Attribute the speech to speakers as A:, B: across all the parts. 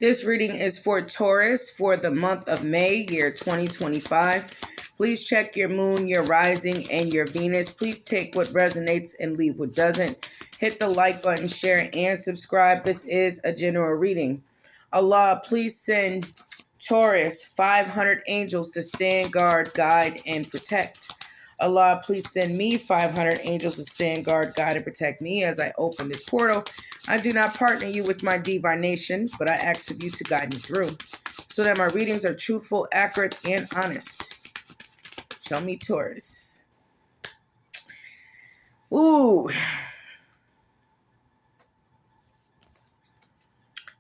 A: This reading is for Taurus for the month of May, year 2025. Please check your moon, your rising, and your Venus. Please take what resonates and leave what doesn't. Hit the like button, share, and subscribe. This is a general reading. Allah, please send Taurus 500 angels to stand guard, guide, and protect. Allah, please send me 500 angels to stand guard, guide, and protect me as I open this portal. I do not partner you with my divination, but I ask of you to guide me through so that my readings are truthful, accurate, and honest. Show me Taurus. Ooh.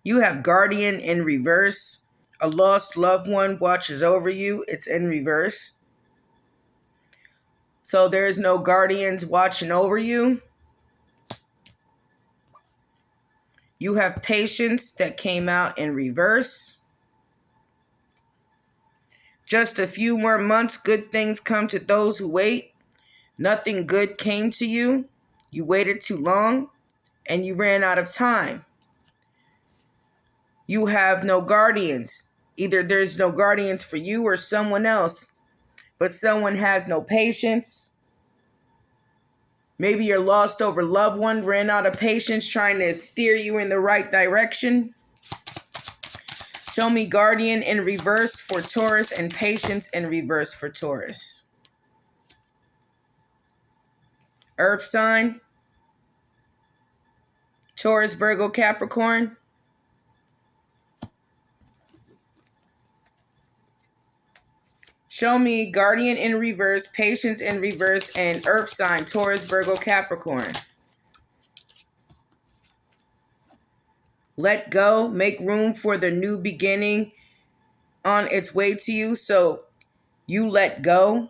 A: You have Guardian in reverse. A lost loved one watches over you. It's in reverse. So there is no guardians watching over you. You have Patience that came out in reverse. Just a few more months, good things come to those who wait. Nothing good came to you. You waited too long and you ran out of time. You have no guardians. Either there's no guardians for you or someone else, but someone has no patience. Maybe your lost over loved one ran out of patience trying to steer you in the right direction. Show me Guardian in reverse for Taurus and Patience in reverse for Taurus. Earth sign. Taurus, Virgo, Capricorn. Show me Guardian in reverse, Patience in reverse, and Earth sign, Taurus, Virgo, Capricorn. Let go. Make room for the new beginning on its way to you. So you let go.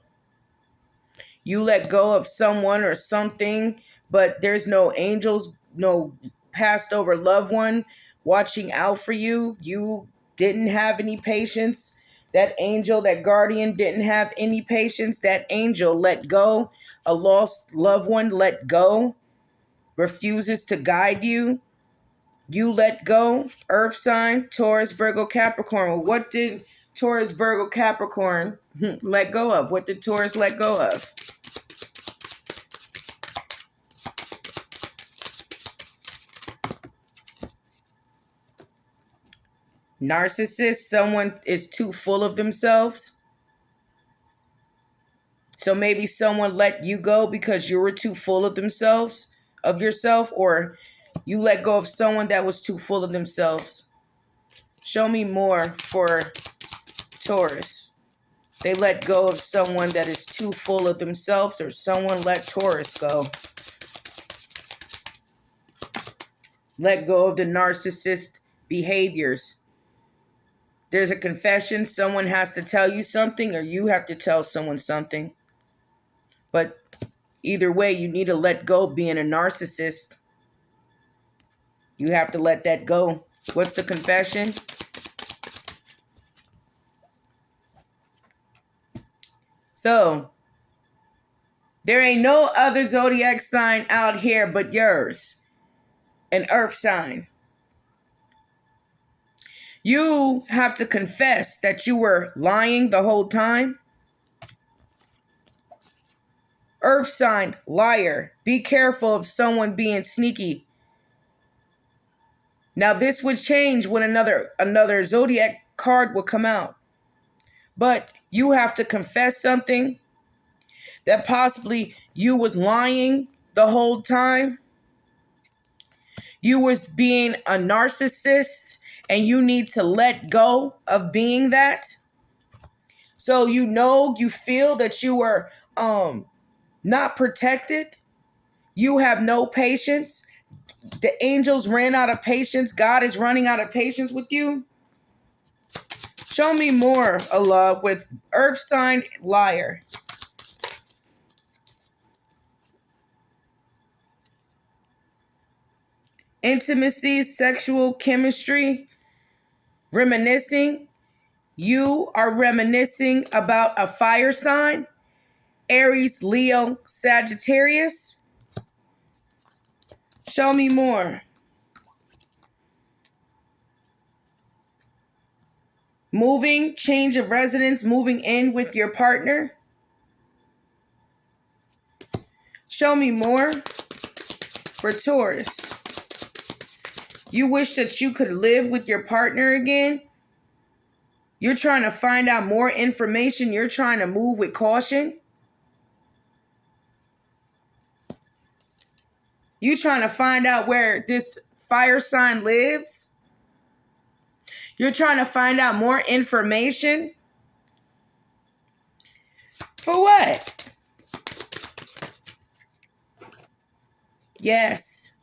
A: You let go of someone or something, but there's no angels, no passed over loved one watching out for you. You didn't have any patience. That angel, that guardian didn't have any patience. That angel let go. A lost loved one let go. Refuses to guide you. You let go. Earth sign, Taurus, Virgo, Capricorn. Well, what did Taurus, Virgo, Capricorn let go of? What did Taurus let go of? Narcissist, someone is too full of themselves. So maybe someone let you go because you were too full of themselves, of yourself, or you let go of someone that was too full of themselves. Show me more for Taurus. They let go of someone that is too full of themselves, or someone let Taurus go. Let go of the narcissist behaviors. There's a confession. Someone has to tell you something, or you have to tell someone something. But either way, you need to let go of being a narcissist. You have to let that go. What's the confession? So, there ain't no other zodiac sign out here but yours. An earth sign. You have to confess that you were lying the whole time. Earth sign, liar. Be careful of someone being sneaky. Now this would change when another zodiac card would come out. But you have to confess something that possibly you was lying the whole time. You was being a narcissist and you need to let go of being that. So you feel that you were not protected. You have no patience. The angels ran out of patience. God is running out of patience with you. Show me more, Allah, with earth sign, liar. Intimacy, sexual chemistry, reminiscing. You are reminiscing about a fire sign, Aries, Leo, Sagittarius. Show me more. Moving, change of residence, moving in with your partner. Show me more for Taurus. You wish that you could live with your partner again. You're trying to find out more information. You're trying to move with caution. You're trying to find out where this fire sign lives. You're trying to find out more information. For what? Yes.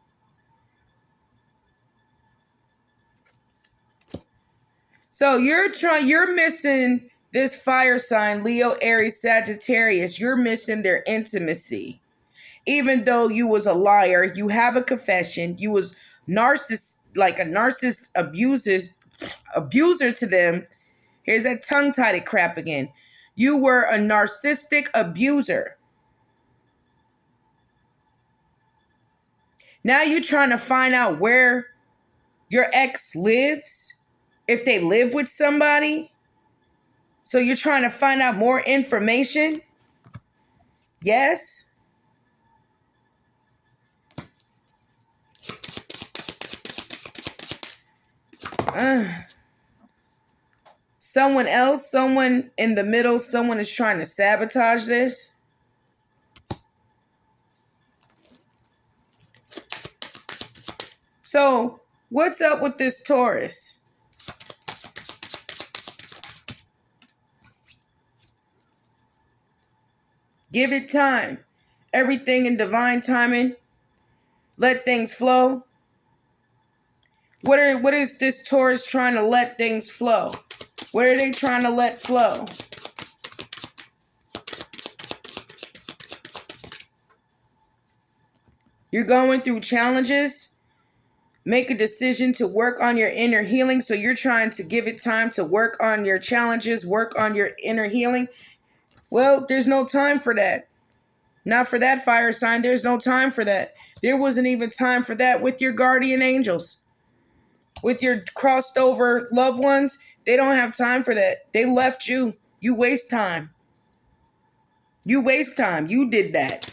A: So you're missing this fire sign, Leo, Aries, Sagittarius. You're missing their intimacy. Even though you was a liar, you have a confession. You was like a narcissist abuser to them. Here's that tongue-tied crap again. You were a narcissistic abuser. Now you're trying to find out where your ex lives, if they live with somebody. So you're trying to find out more information. Yes. Someone else, someone in the middle, someone is trying to sabotage this. So, what's up with this Taurus? Give it time. Everything in divine timing. Let things flow. What is this Taurus trying to let things flow? What are they trying to let flow? You're going through challenges. Make a decision to work on your inner healing. So you're trying to give it time to work on your challenges, work on your inner healing. Well, there's no time for that. Not for that fire sign. There's no time for that. There wasn't even time for that with your guardian angels. With your crossed over loved ones, they don't have time for that. They left you. You waste time. You waste time. You did that.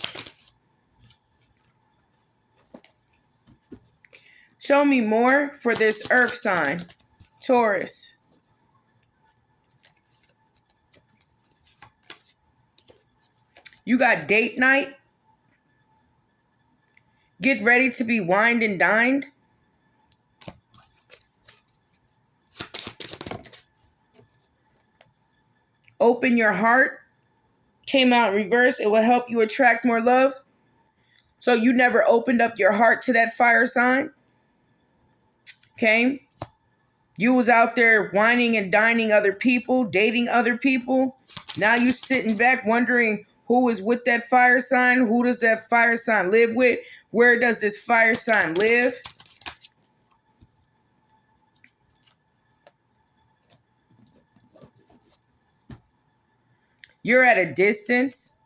A: Show me more for this earth sign, Taurus. You got date night. Get ready to be wined and dined. Open your heart. Came out in reverse. It will help you attract more love. So you never opened up your heart to that fire sign. Okay. You was out there whining and dining other people, dating other people. Now you sitting back wondering who is with that fire sign. Who does that fire sign live with? Where does this fire sign live? You're at a distance.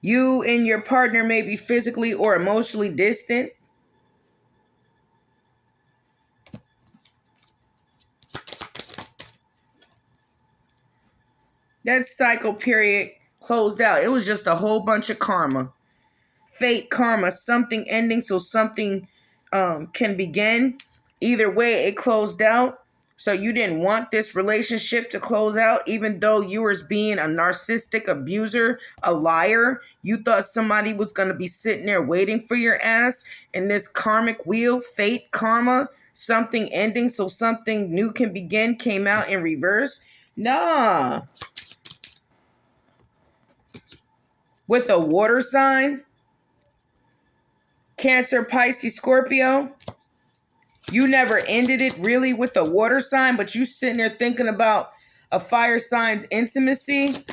A: You and your partner may be physically or emotionally distant. That cycle period closed out. It was just a whole bunch of karma. Fate, karma, something ending so something can begin. Either way, it closed out. So you didn't want this relationship to close out, even though you were being a narcissistic abuser, a liar. You thought somebody was going to be sitting there waiting for your ass. And this karmic wheel, fate, karma, something ending so something new can begin came out in reverse. Nah. With a water sign, Cancer, Pisces, Scorpio. You never ended it really with a water sign, but you sitting there thinking about a fire sign's intimacy.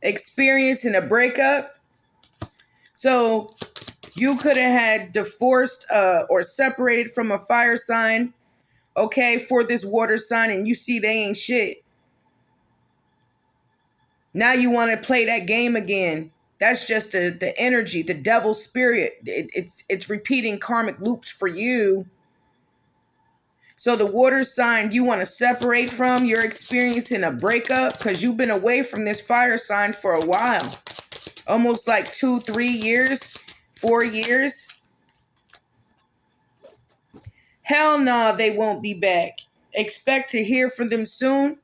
A: Experiencing a breakup. So you could have had divorced or separated from a fire sign, okay, for this water sign, and you see they ain't shit. Now you want to play that game again. That's just the energy, the devil's spirit. It's repeating karmic loops for you. So the water sign you want to separate from, you're experiencing a breakup because you've been away from this fire sign for a while. Almost like 2, 3 years, 4 years. Hell no, they won't be back. Expect to hear from them soon.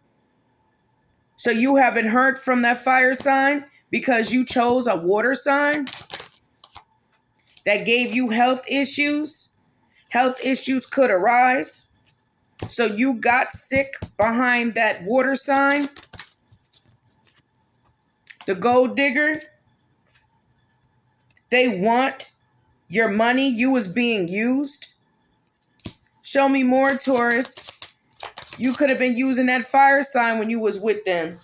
A: So you haven't heard from that fire sign because you chose a water sign that gave you health issues. Health issues could arise. So you got sick behind that water sign. The gold digger. They want your money. You was being used. Show me more, Taurus. You could have been using that fire sign when you was with them.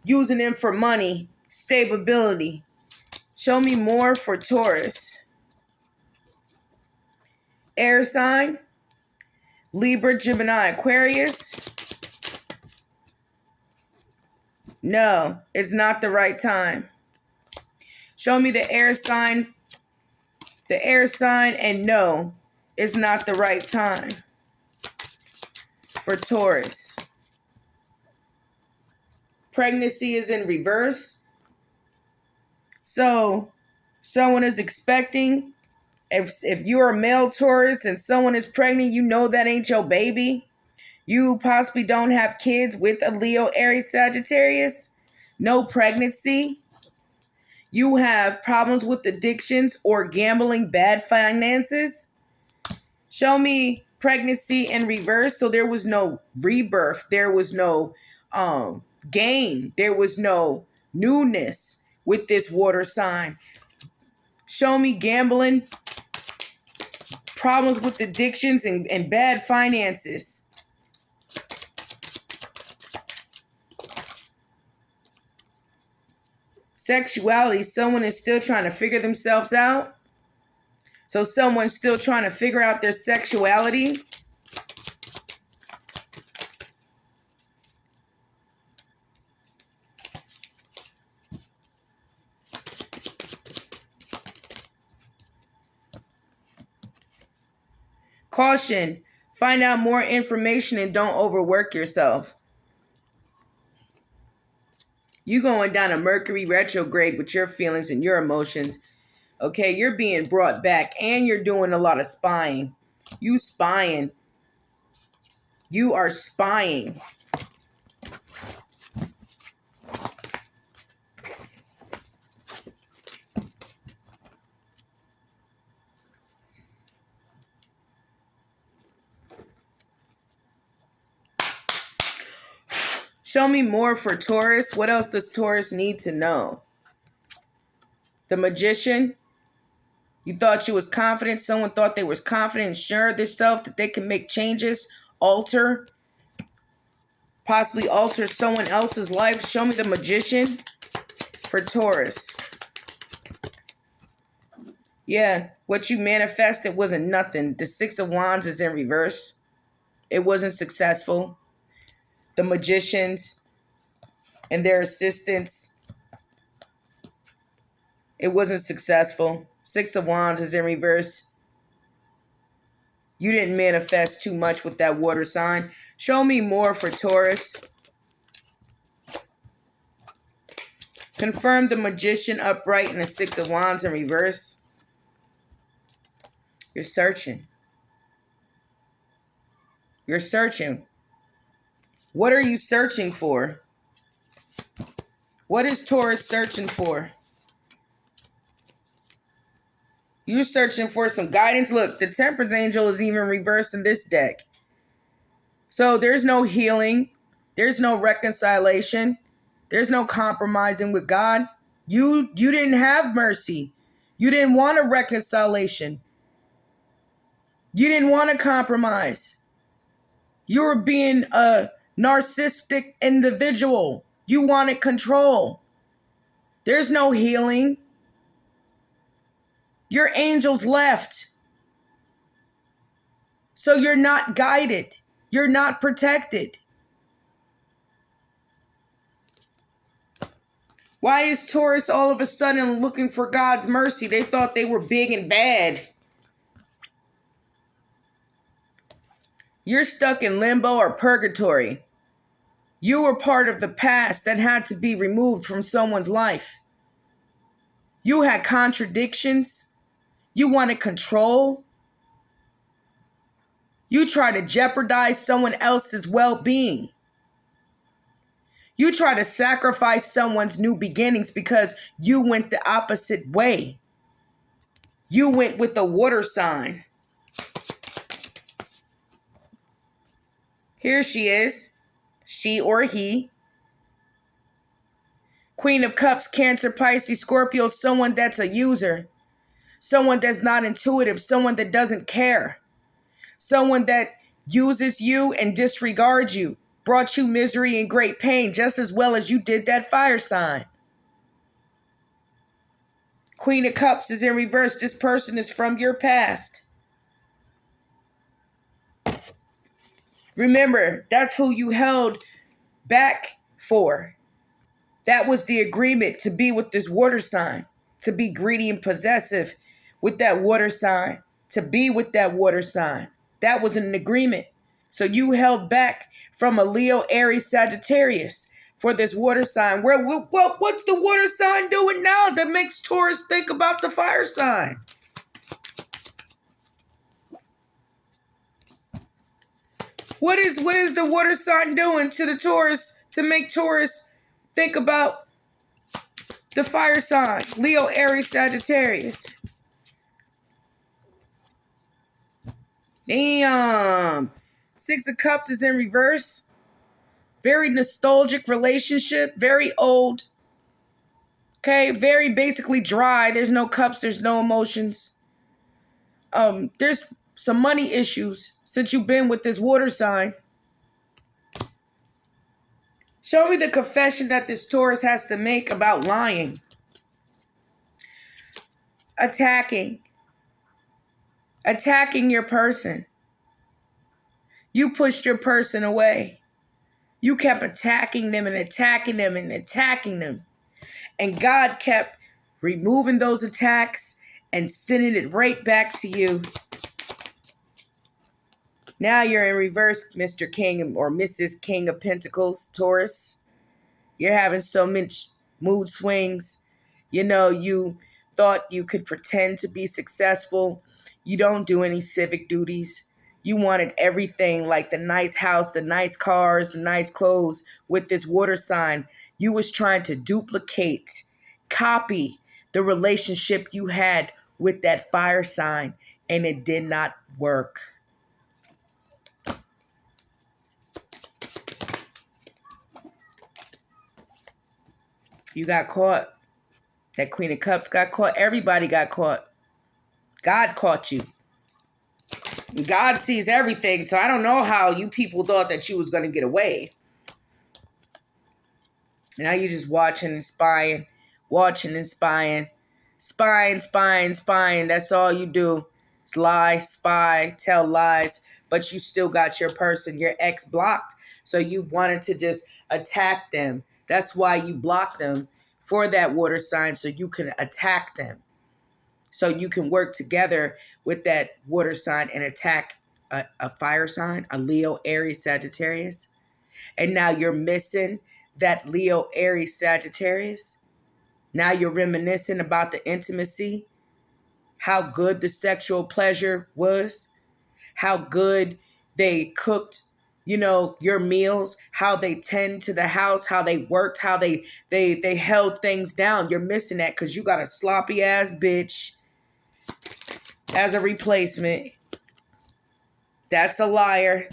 A: Using them for money, stability. Show me more for Taurus. Air sign. Libra, Gemini, Aquarius. No, it's not the right time. Show me the air sign. The air sign, and no, it's not the right time for Taurus. Pregnancy is in reverse. So someone is expecting. If you're a male Taurus and someone is pregnant, you know that ain't your baby. You possibly don't have kids with a Leo, Aries, Sagittarius. No pregnancy. You have problems with addictions or gambling, bad finances. Show me pregnancy in reverse. So there was no rebirth. There was no gain. There was no newness with this water sign. Show me gambling, problems with addictions, and bad finances. Sexuality, someone is still trying to figure themselves out. So someone's still trying to figure out their sexuality. Caution, find out more information and don't overwork yourself. You going down a Mercury retrograde with your feelings and your emotions. Okay, you're being brought back and you're doing a lot of spying. You spying. You are spying. Show me more for Taurus. What else does Taurus need to know? The Magician. You thought you was confident. Someone thought they was confident and sure of themselves that they can make changes, alter, possibly alter someone else's life. Show me the Magician for Taurus. Yeah, what you manifested wasn't nothing. The Six of Wands is in reverse. It wasn't successful. The magicians and their assistants, it wasn't successful. Six of Wands is in reverse. You didn't manifest too much with that water sign. Show me more for Taurus. Confirm the Magician upright and the Six of Wands in reverse. You're searching. You're searching. What are you searching for? What is Taurus searching for? You're searching for some guidance. Look, the Temperance Angel is even reversed in this deck. So there's no healing. There's no reconciliation. There's no compromising with God. You didn't have mercy. You didn't want a reconciliation. You didn't want to compromise. You were being a narcissistic individual. You wanted control. There's no healing. Your angels left. So you're not guided. You're not protected. Why is Taurus all of a sudden looking for God's mercy? They thought they were big and bad. You're stuck in limbo or purgatory. You were part of the past that had to be removed from someone's life. You had contradictions. You wanted control. You tried to jeopardize someone else's well-being. You try to sacrifice someone's new beginnings because you went the opposite way. You went with the water sign. Here she is. She or he. Queen of Cups, Cancer, Pisces, Scorpio, someone that's a user. Someone that's not intuitive. Someone that doesn't care. Someone that uses you and disregards you. Brought you misery and great pain just as well as you did that fire sign. Queen of Cups is in reverse. This person is from your past. Remember, that's who you held back for. That was the agreement to be with this water sign, to be greedy and possessive with that water sign, to be with that water sign. That was an agreement. So you held back from a Leo, Aries, Sagittarius for this water sign. Well, what's the water sign doing now that makes Taurus think about the fire sign? What is the water sign doing to the Taurus to make Taurus think about the fire sign? Leo, Aries, Sagittarius. Damn. Six of Cups is in reverse. Very nostalgic relationship. Very old. Okay. Very basically dry. There's no cups. There's no emotions. There's some money issues since you've been with this water sign. Show me the confession that this Taurus has to make about lying. Attacking your person. You pushed your person away. You kept attacking them and attacking them and attacking them. And God kept removing those attacks and sending it right back to you. Now you're in reverse, Mr. King or Mrs. King of Pentacles, Taurus. You're having so much mood swings. You know, you thought you could pretend to be successful. You don't do any civic duties. You wanted everything like the nice house, the nice cars, the nice clothes with this water sign. You was trying to duplicate, copy the relationship you had with that fire sign, and it did not work. You got caught. That Queen of Cups got caught. Everybody got caught. God caught you. God sees everything, so I don't know how you people thought that you was going to get away. Now you're just watching and spying, spying. That's all you do. It's lie, spy, tell lies, but you still got your person, your ex blocked. So you wanted to just attack them. That's why you blocked them for that water sign, so you can attack them. So you can work together with that water sign and attack a fire sign, a Leo, Aries, Sagittarius. And now you're missing that Leo, Aries, Sagittarius. Now you're reminiscing about the intimacy, how good the sexual pleasure was, how good they cooked, your meals, how they tend to the house, how they worked, how they held things down. You're missing that because you got a sloppy ass bitch as a replacement. That's a liar.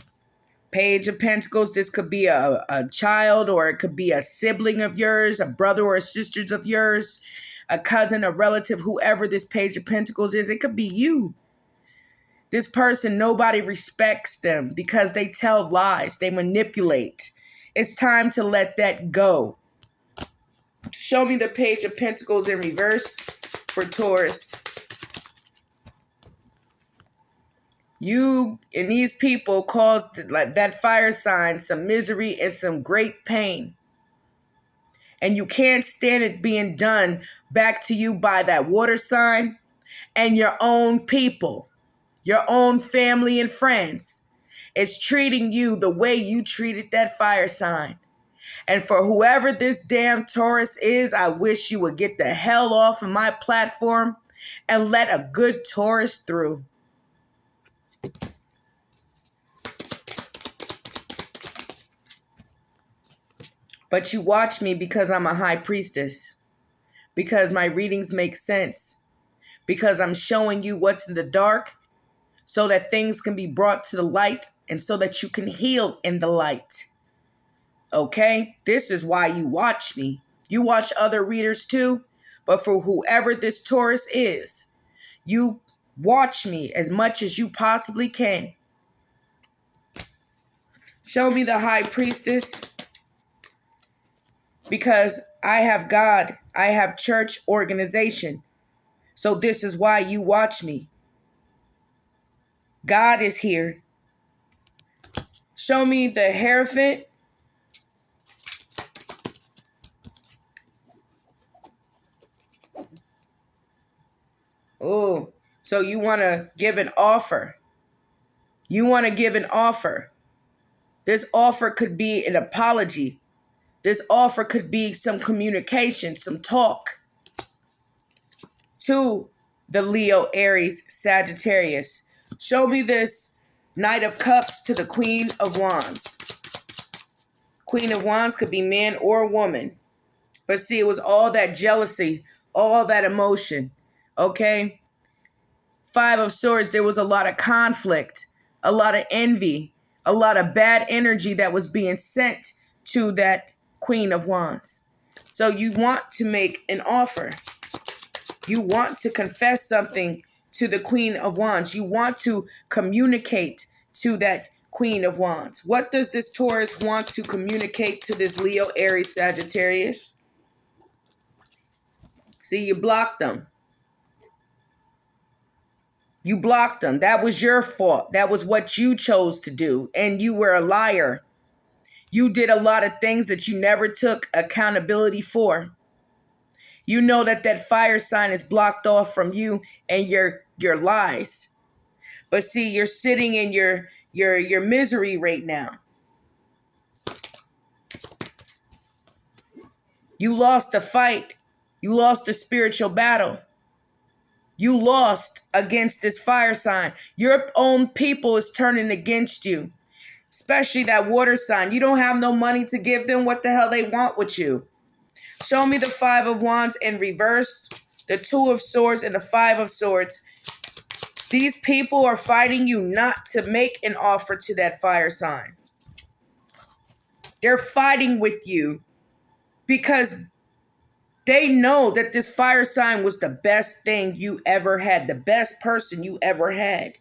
A: Page of Pentacles, this could be a child, or it could be a sibling of yours, a brother or a sister of yours, a cousin, a relative, whoever this Page of Pentacles is. It could be you. This person, nobody respects them because they tell lies. They manipulate. It's time to let that go. Show me the Page of Pentacles in reverse for Taurus. You and these people caused that fire sign some misery and some great pain. And you can't stand it being done back to you by that water sign and your own people, your own family and friends. is treating you the way you treated that fire sign. And for whoever this damn Taurus is, I wish you would get the hell off of my platform and let a good Taurus through. But you watch me because I'm a high priestess, because my readings make sense, because I'm showing you what's in the dark so that things can be brought to the light and so that you can heal in the light. Okay? This is why you watch me. You watch other readers too, but for whoever this Taurus is, you watch me as much as you possibly can. Show me the high priestess, because I have God, I have church organization. So this is why you watch me. God is here. Show me the Hierophant. Oh, so you want to give an offer. You want to give an offer. This offer could be an apology. This offer could be some communication, some talk to the Leo, Aries, Sagittarius. Show me this Knight of Cups to the Queen of Wands. Queen of Wands could be man or woman. But see, it was all that jealousy, all that emotion. Okay? Five of Swords, there was a lot of conflict, a lot of envy, a lot of bad energy that was being sent to that Queen of Wands. So you want to make an offer. You want to confess something to the Queen of Wands. You want to communicate to that Queen of Wands. What does this Taurus want to communicate to this Leo, Aries, Sagittarius? See, you blocked them. You blocked them. That was your fault. That was what you chose to do. And you were a liar. You did a lot of things that you never took accountability for. You know that fire sign is blocked off from you and your lies. But see, you're sitting in your misery right now. You lost the fight. You lost the spiritual battle. You lost against this fire sign. Your own people is turning against you, especially that water sign. You don't have no money to give them. What the hell they want with you? Show me the Five of Wands in reverse, the Two of Swords, and the Five of Swords. These people are fighting you not to make an offer to that fire sign. They're fighting with you because they know that this fire sign was the best thing you ever had, the best person you ever had.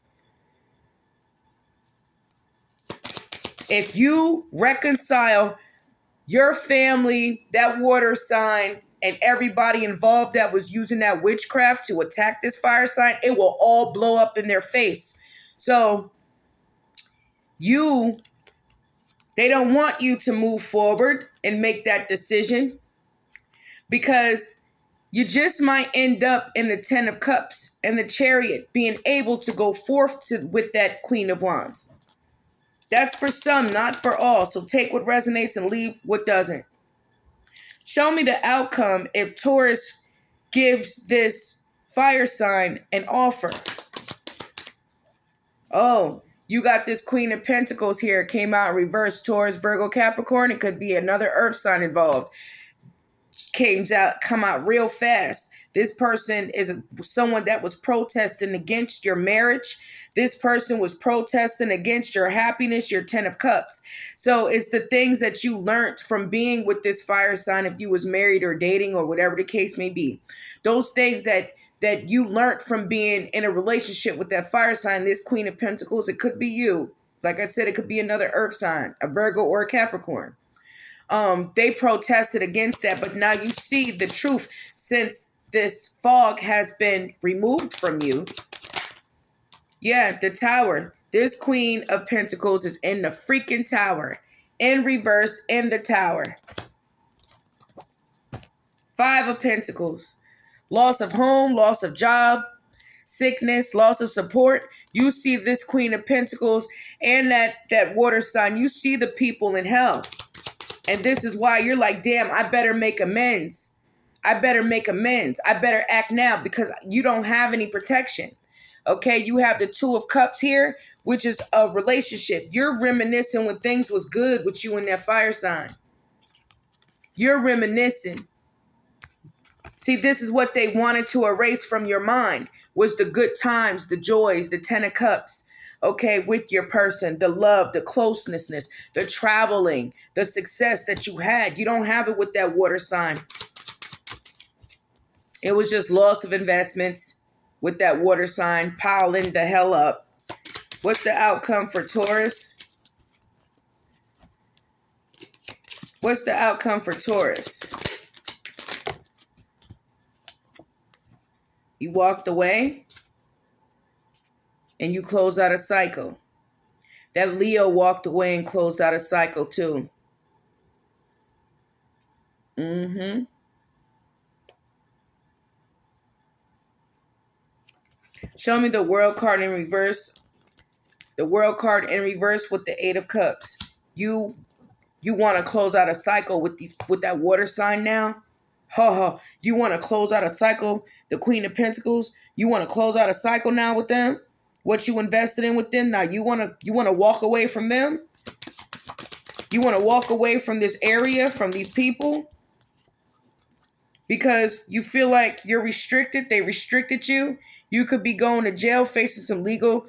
A: If you reconcile your family, that water sign, and everybody involved that was using that witchcraft to attack this fire sign, it will all blow up in their face. So they don't want you to move forward and make that decision, because you just might end up in the Ten of Cups and the Chariot, being able to go forth with that Queen of Wands. That's for some, not for all. So take what resonates and leave what doesn't. Show me the outcome if Taurus gives this fire sign an offer. Oh, you got this Queen of Pentacles here. It came out in reverse. Taurus, Virgo, Capricorn. It could be another earth sign involved. Come out real fast. This person is someone that was protesting against your marriage. This person was protesting against your happiness, your Ten of Cups. So it's the things that you learned from being with this fire sign, if you was married or dating or whatever the case may be. Those things that you learned from being in a relationship with that fire sign, this Queen of Pentacles, it could be you. Like I said, it could be another earth sign, a Virgo or a Capricorn. They protested against that, but now you see the truth since this fog has been removed from you. Yeah, the Tower. This Queen of Pentacles is in the freaking Tower. In reverse, in the Tower. Five of Pentacles. Loss of home, loss of job. sickness, loss of support, you see this Queen of Pentacles and that water sign, you see the people in hell. And this is why you're like, damn, I better make amends. I better make amends. I better act now because you don't have any protection. Okay, you have the Two of Cups here, which is a relationship. You're reminiscing when things was good with you and that fire sign. You're reminiscing. See, this is what they wanted to erase from your mind, was the good times, the joys, the Ten of Cups, okay, with your person, the love, the closeness, the traveling, the success that you had. You don't have it with that water sign. It was just loss of investments with that water sign, piling the hell up. What's the outcome for Taurus? What's the outcome for Taurus? You walked away and you closed out a cycle. That Leo walked away and closed out a cycle too. Show me the World card in reverse. The World card in reverse with the Eight of Cups. You want to close out a cycle with that water sign now? You want to close out a cycle, the Queen of Pentacles? You want to close out a cycle now with them? What you invested in with them? Now you want to walk away from them? You want to walk away from this area, from these people? Because you feel like you're restricted, they restricted you. You could be going to jail, facing some legal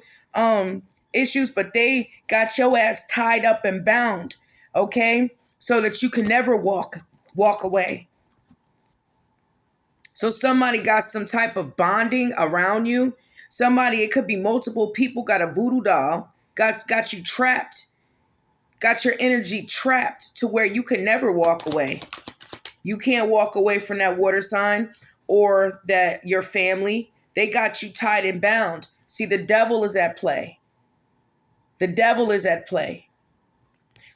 A: issues, but they got your ass tied up and bound, okay? So that you can never walk away. So somebody got some type of bonding around you. Somebody, it could be multiple people, got a voodoo doll, got you trapped, got your energy trapped to where you can never walk away. You can't walk away from that water sign or that your family. They got you tied and bound. See, the devil is at play. The devil is at play.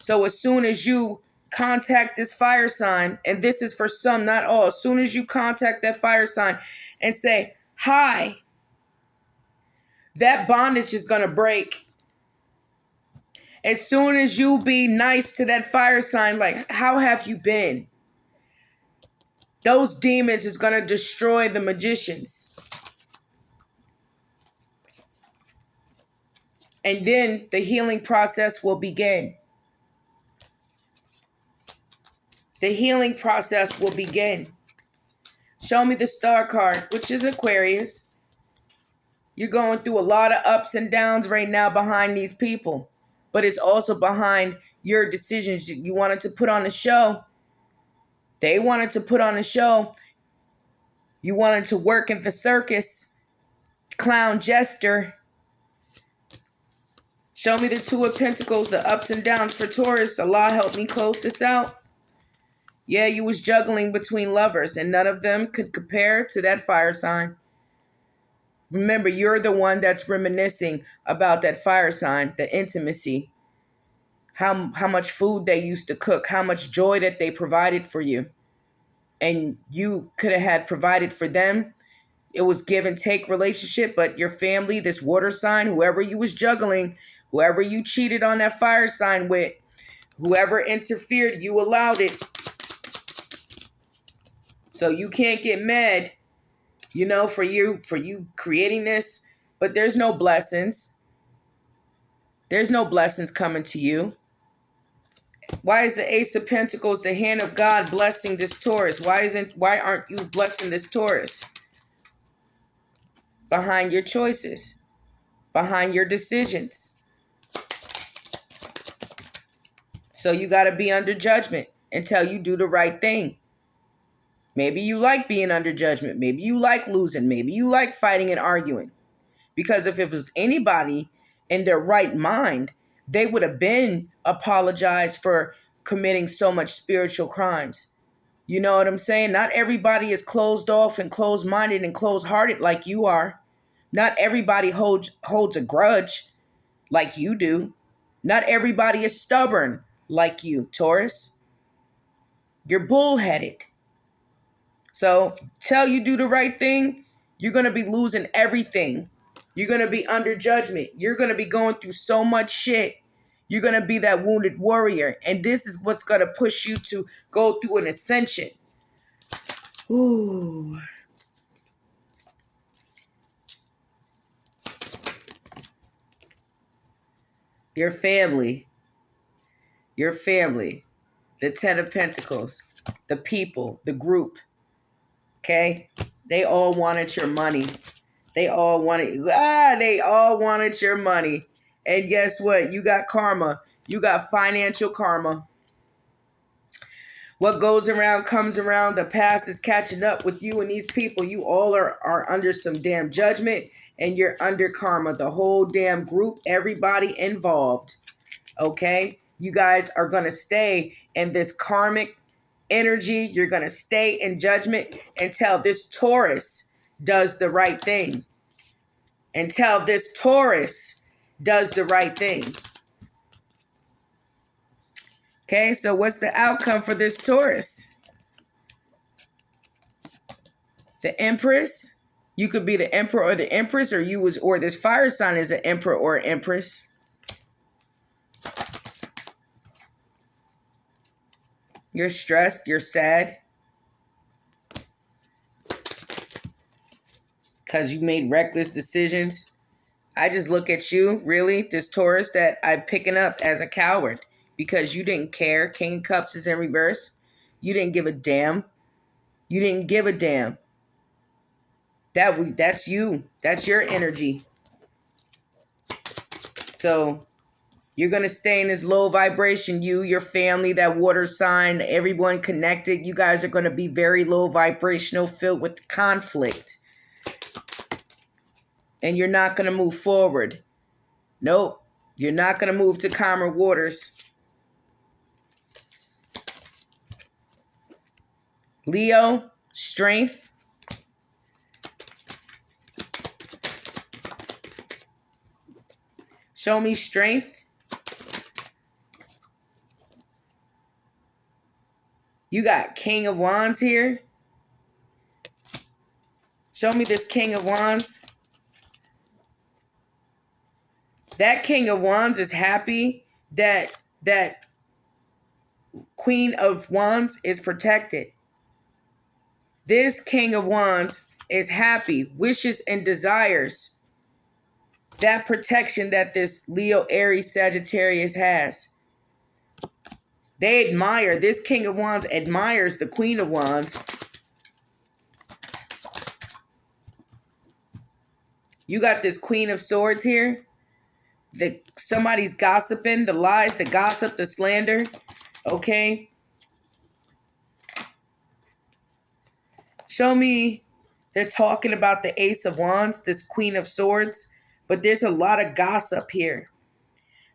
A: So as soon as you contact this fire sign, and this is for some, not all, as soon as you contact that fire sign and say, hi, that bondage is going to break. As soon as you be nice to that fire sign, like, how have you been? Those demons is going to destroy the magicians. And then the healing process will begin. The healing process will begin. Show me the star card, which is Aquarius. You're going through a lot of ups and downs right now behind these people. But it's also behind your decisions. You wanted to put on a show. They wanted to put on a show. You wanted to work in the circus. Clown jester. Show me the Two of Pentacles, the ups and downs for Taurus. Allah, help me close this out. Yeah, you was juggling between lovers, and none of them could compare to that fire sign. Remember, you're the one that's reminiscing about that fire sign, the intimacy. How much food they used to cook, how much joy that they provided for you. And you could have had provided for them. It was give and take relationship, but your family, this water sign, whoever you was juggling, whoever you cheated on that fire sign with, whoever interfered, you allowed it. So you can't get mad, for you creating this, but there's no blessings. There's no blessings coming to you. Why is the Ace of Pentacles, the hand of God, blessing this Taurus? Why aren't you blessing this Taurus? Behind your choices, behind your decisions. So you got to be under judgment until you do the right thing. Maybe you like being under judgment. Maybe you like losing. Maybe you like fighting and arguing. Because if it was anybody in their right mind, they would have been apologized for committing so much spiritual crimes. You know what I'm saying? Not everybody is closed off and closed-minded and closed-hearted like you are. Not everybody holds a grudge like you do. Not everybody is stubborn like you, Taurus. You're bullheaded. So till you do the right thing, You're going to be losing everything. You're going to be under judgment. You're going to be going through so much shit. You're going to be that wounded warrior. And this is what's going to push you to go through an ascension. Ooh. Your family. Your family. The Ten of Pentacles. The people. The group. Okay? They all wanted your money. They all wanted your money. And guess what? You got karma. You got financial karma. What goes around comes around. The past is catching up with you and these people. You all are under some damn judgment, and you're under karma. The whole damn group, everybody involved. Okay? You guys are going to stay in this karmic energy. You're going to stay in judgment until this Taurus does the right thing. Until this Taurus does the right thing. Okay, so what's the outcome for this Taurus? The Empress. You could be the Emperor or the Empress, or this fire sign is an Emperor or an Empress. You're stressed, you're sad. Because you made reckless decisions. I just look at you, really, this Taurus, that I'm picking up as a coward. Because you didn't care. King of Cups is in reverse. You didn't give a damn. You didn't give a damn. That's you. That's your energy. So you're going to stay in this low vibration. You, your family, that water sign, everyone connected. You guys are going to be very low vibrational, filled with conflict. And you're not going to move forward. Nope. You're not going to move to calmer waters. Leo, strength. Show me strength. You got King of Wands here. Show me this King of Wands. That King of Wands is happy that Queen of Wands is protected. This King of Wands is happy, wishes and desires that protection that this Leo, Aries, Sagittarius has. They admire, this King of Wands admires the Queen of Wands. You got this Queen of Swords here. Somebody's gossiping, the lies, the gossip, the slander. Okay. Show me, they're talking about the Ace of Wands, this Queen of Swords, but there's a lot of gossip here.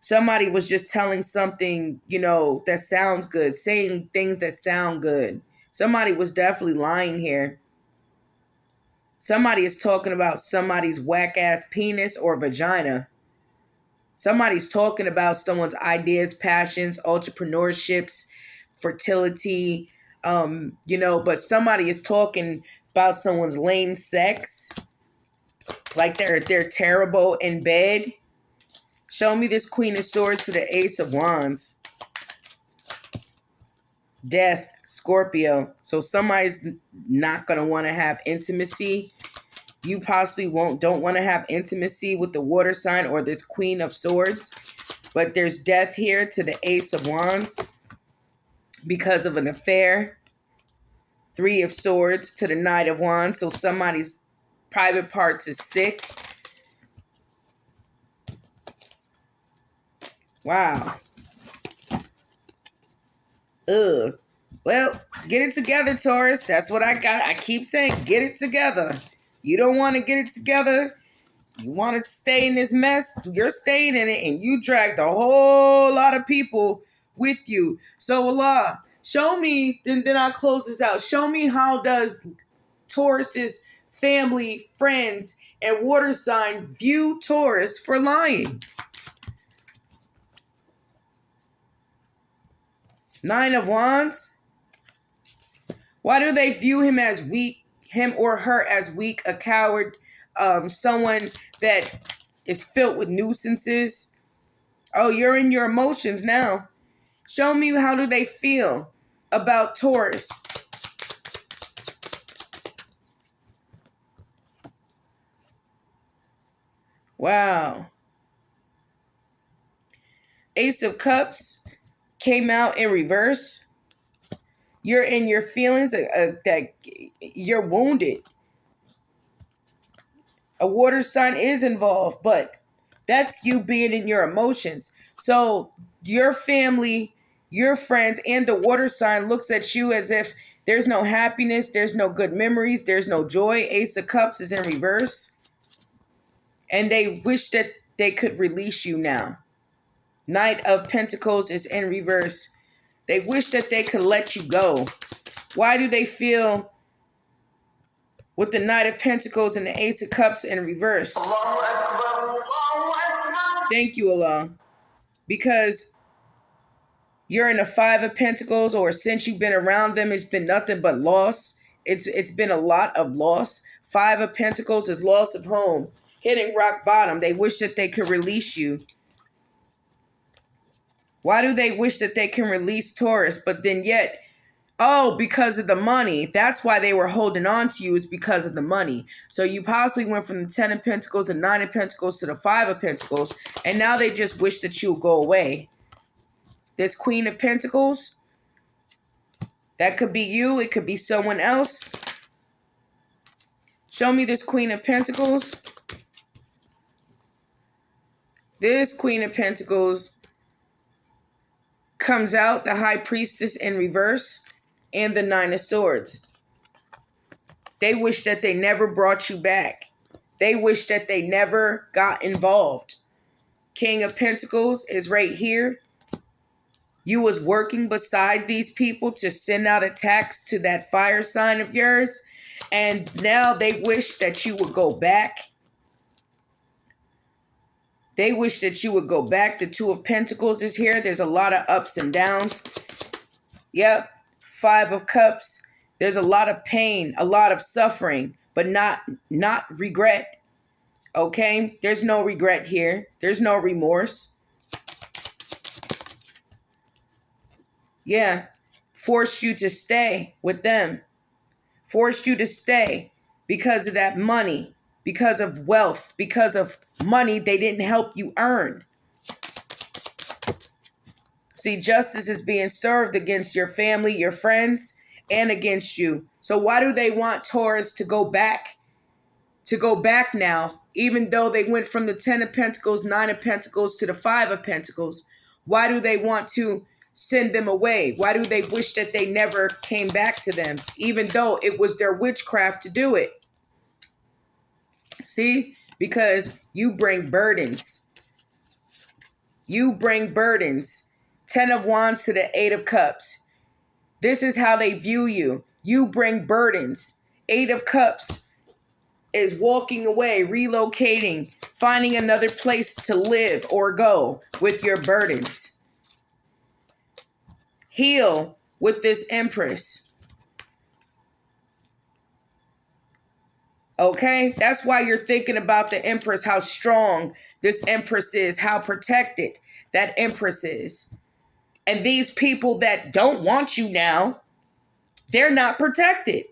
A: Somebody was just telling something, that sounds good, saying things that sound good. Somebody was definitely lying here. Somebody is talking about somebody's whack-ass penis or vagina. Somebody's talking about someone's ideas, passions, entrepreneurships, fertility, but somebody is talking about someone's lame sex, like they're terrible in bed. Show me this Queen of Swords to the Ace of Wands. Death, Scorpio. So somebody's not going to want to have intimacy. You possibly don't want to have intimacy with the water sign or this Queen of Swords. But there's death here to the Ace of Wands because of an affair. Three of Swords to the Knight of Wands. So somebody's private parts is sick. Wow. Ugh. Well, get it together, Taurus. That's what I got. I keep saying, get it together. You don't want to get it together. You want to stay in this mess. You're staying in it, and you dragged a whole lot of people with you. So, Allah, show me, then I'll close this out. Show me, how does Taurus's family, friends, and water sign view Taurus for lying? Nine of Wands. Why do they view him as weak? him or her as weak, a coward, someone that is filled with nuisances. Oh, you're in your emotions now. Show me, how do they feel about Taurus? Wow. Ace of Cups came out in reverse. You're in your feelings, that you're wounded. A water sign is involved, but that's you being in your emotions. So your family, your friends, and the water sign looks at you as if there's no happiness, there's no good memories, there's no joy. Ace of Cups is in reverse. And they wish that they could release you now. Knight of Pentacles is in reverse. They wish that they could let you go. Why do they feel with the Knight of Pentacles and the Ace of Cups in reverse? Thank you, Allah. Because you're in the Five of Pentacles, or since you've been around them, it's been nothing but loss. It's been a lot of loss. Five of Pentacles is loss of home, hitting rock bottom. They wish that they could release you. Why do they wish that they can release Taurus, but then yet, oh, because of the money. That's why they were holding on to you, is because of the money. So you possibly went from the 10 of Pentacles, the 9 of Pentacles, to the 5 of Pentacles, and now they just wish that you would go away. This Queen of Pentacles, that could be you. It could be someone else. Show me this Queen of Pentacles. This Queen of Pentacles comes out, the High Priestess in reverse, and the Nine of Swords. They wish that they never brought you back. They wish that they never got involved. King of Pentacles is right here. You was working beside these people to send out attacks to that fire sign of yours. And now they wish that you would go back. They wish that you would go back. The Two of Pentacles is here. There's a lot of ups and downs. Yep. Five of Cups. There's a lot of pain, a lot of suffering, but not regret. Okay? There's no regret here. There's no remorse. Yeah. Forced you to stay with them. Forced you to stay because of that money, because of wealth, because of money they didn't help you earn. See, justice is being served against your family, your friends, and against you. So why do they want Taurus to go back? To go back now, even though they went from the 10 of Pentacles, 9 of Pentacles to the 5 of Pentacles? Why do they want to send them away? Why do they wish that they never came back to them, even though it was their witchcraft to do it? See, because you bring burdens. You bring burdens. 10 of Wands to the 8 of Cups. This is how they view you. You bring burdens. 8 of Cups is walking away, relocating, finding another place to live or go with your burdens. Heal with this Empress. Okay? That's why you're thinking about the Empress, how strong this Empress is, how protected that Empress is. And these people that don't want you now, they're not protected.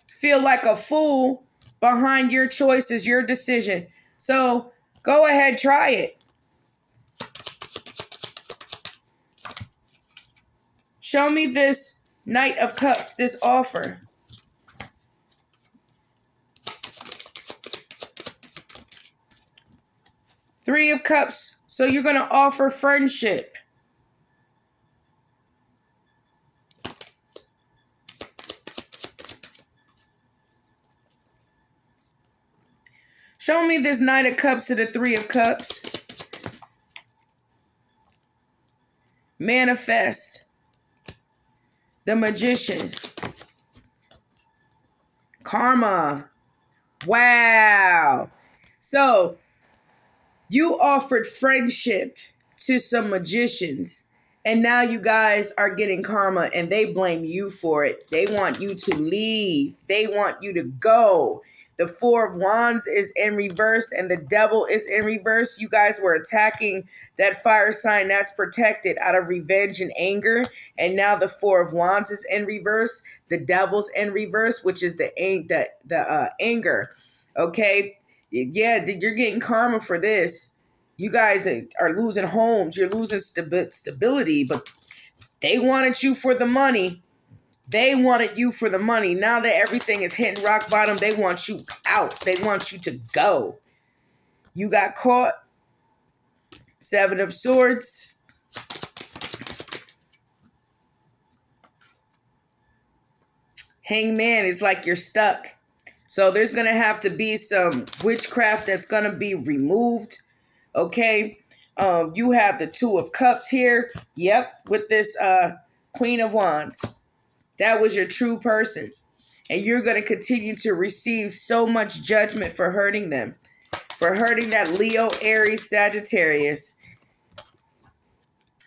A: Feel like a fool behind your choices, your decision. So go ahead, try it. Show me this Knight of Cups, this offer. Three of Cups. So you're going to offer friendship. Show me this Knight of Cups to the Three of Cups. Manifest. The Magician. Karma. Wow. So you offered friendship to some magicians, And now you guys are getting karma and they blame you for it. They want you to leave. They want you to go. The Four of Wands is in reverse and the Devil is in reverse. You guys were attacking that fire sign that's protected out of revenge and anger. And now the Four of Wands is in reverse. The Devil's in reverse, which is the anger. Okay? Yeah, you're getting karma for this. You guys that are losing homes, you're losing stability, but they wanted you for the money. They wanted you for the money. Now that everything is hitting rock bottom, they want you out. They want you to go. You got caught. Seven of Swords. Hangman is like you're stuck. So there's going to have to be some witchcraft that's going to be removed. Okay. You have the Two of Cups here. Yep. With this Queen of Wands. That was your true person. And you're going to continue to receive so much judgment for hurting them. For hurting that Leo, Aries, Sagittarius.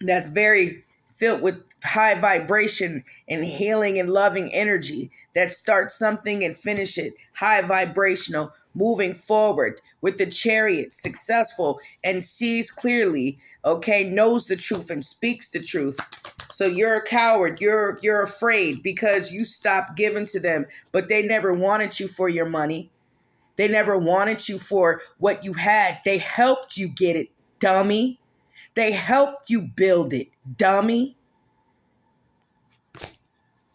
A: That's very filled with high vibration and healing and loving energy. That starts something and finish it. High vibrational. Moving forward with the Chariot. Successful and sees clearly. Okay. Knows the truth and speaks the truth. So you're a coward. You're afraid because you stopped giving to them, but they never wanted you for your money. They never wanted you for what you had. They helped you get it, dummy. They helped you build it, dummy.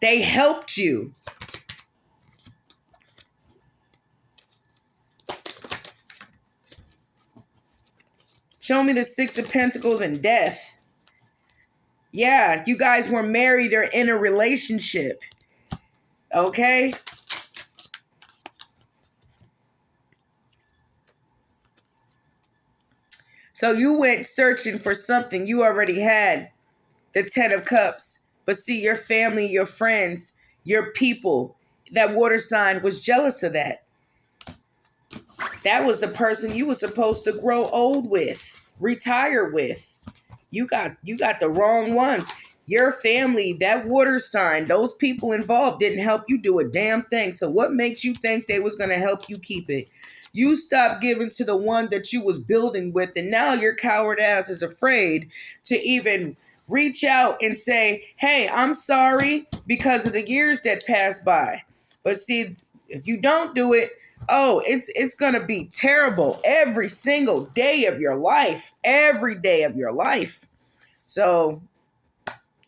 A: They helped you. Show me the Six of Pentacles and death. Yeah, you guys were married or in a relationship. Okay? So you went searching for something you already had. The Ten of Cups. But see, your family, your friends, your people, that water sign was jealous of that. That was the person you were supposed to grow old with, retire with. You got the wrong ones. Your family, that water sign, those people involved didn't help you do a damn thing. So what makes you think they was going to help you keep it? You stopped giving to the one that you was building with, and now your coward ass is afraid to even reach out and say, hey, I'm sorry because of the years that passed by. But see, if you don't do it, oh, it's going to be terrible every single day of your life. Every day of your life. So,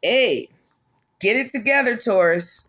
A: hey, get it together, Taurus.